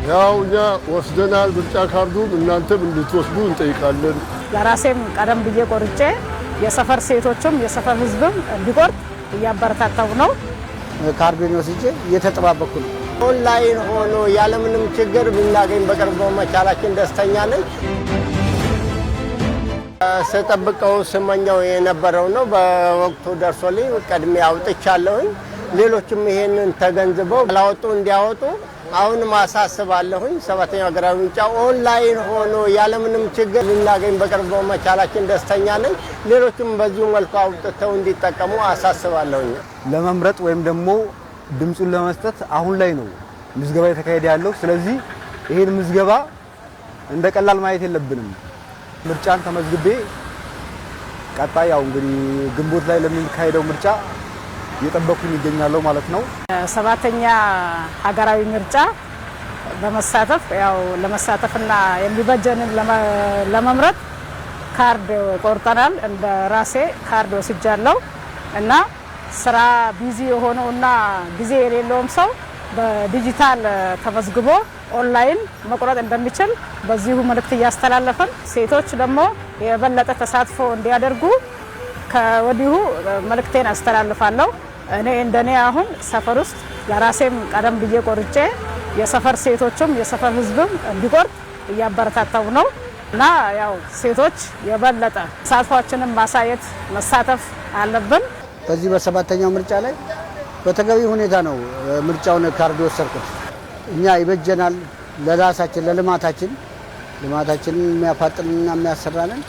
ያው እኛ ወስደናል ምርጫ ካርዱን እናንተም እንድትወስዱ እንጠይቃለን። ለራሴም ቀደም ብዬ ቆርጬ የሰፈር ሴቶችም የሰፈር ህዝብም እንዲቆርጥ እያበረታታው ነው። ካርዱን ወስጄ እየተጠባበኩ ነው። ኦንላይን ሆኖ ያለምንም ችግር ብናገኝ በቅርብ መቻላችን ደስተኛ ነኝ። ስጠብቀው ስመኛው የነበረው ነው። በወቅቱ ደርሶልኝ ቀድሜ አውጥቻለሁኝ። ሌሎችም ይሄንን ተገንዝበው ላወጡ እንዲያወጡ አሁን ማሳስባለሁኝ። ሰባተኛው ሀገራዊ ምርጫ ኦንላይን ሆኖ ያለምንም ችግር ልናገኝ በቅርብ መቻላችን ደስተኛ ነኝ። ሌሎችም በዚሁ መልኩ አውጥተው እንዲጠቀሙ አሳስባለሁኝ። ለመምረጥ ወይም ደግሞ ድምጹን ለመስጠት አሁን ላይ ነው ምዝገባ የተካሄደ ያለው። ስለዚህ ይሄን ምዝገባ እንደ ቀላል ማየት የለብንም። ምርጫን ተመዝግቤ ቀጣይ ያው እንግዲህ ግንቦት ላይ ለሚካሄደው ምርጫ እየጠበኩኝ ይገኛለሁ ማለት ነው። ሰባተኛ ሀገራዊ ምርጫ በመሳተፍ ያው ለመሳተፍና የሚበጀንን ለመምረጥ ካርድ ቆርጠናል። እንደ ራሴ ካርድ ወስጃለሁ እና ስራ ቢዚ የሆነውና ጊዜ የሌለውም ሰው በዲጂታል ተመዝግቦ ኦንላይን መቁረጥ እንደሚችል በዚሁ መልእክት እያስተላለፈን ሴቶች ደግሞ የበለጠ ተሳትፎ እንዲያደርጉ ከወዲሁ መልእክቴን አስተላልፋለሁ። እኔ እንደኔ አሁን ሰፈር ውስጥ ለራሴም ቀደም ብዬ ቆርጬ የሰፈር ሴቶችም የሰፈር ህዝብም እንዲቆርጥ እያበረታታው ነው እና ያው ሴቶች የበለጠ ተሳትፏችንን ማሳየት መሳተፍ አለብን። በዚህ በሰባተኛው ምርጫ ላይ በተገቢ ሁኔታ ነው ምርጫውን ካርድ ወሰድኩት። እኛ ይበጀናል ለራሳችን ልማታችንን የሚያፋጥንና የሚያሰራንን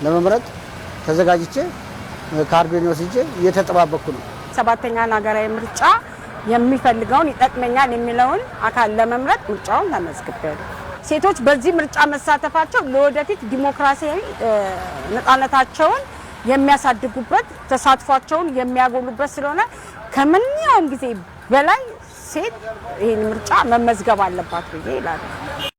ለመምረጥ ተዘጋጅቼ ካርዱን ወስጄ እየተጠባበኩ ነው። ሰባተኛው ሀገራዊ ምርጫ የሚፈልገውን ይጠቅመኛል የሚለውን አካል ለመምረጥ ምርጫውን ተመዝግቤያለሁ። ሴቶች በዚህ ምርጫ መሳተፋቸው ለወደፊት ዲሞክራሲያዊ ነፃነታቸውን የሚያሳድጉበት ተሳትፏቸውን የሚያጎሉበት ስለሆነ ከምንኛውም ጊዜ በላይ ሴት ይህን ምርጫ መመዝገብ አለባት ብዬ እላለሁ።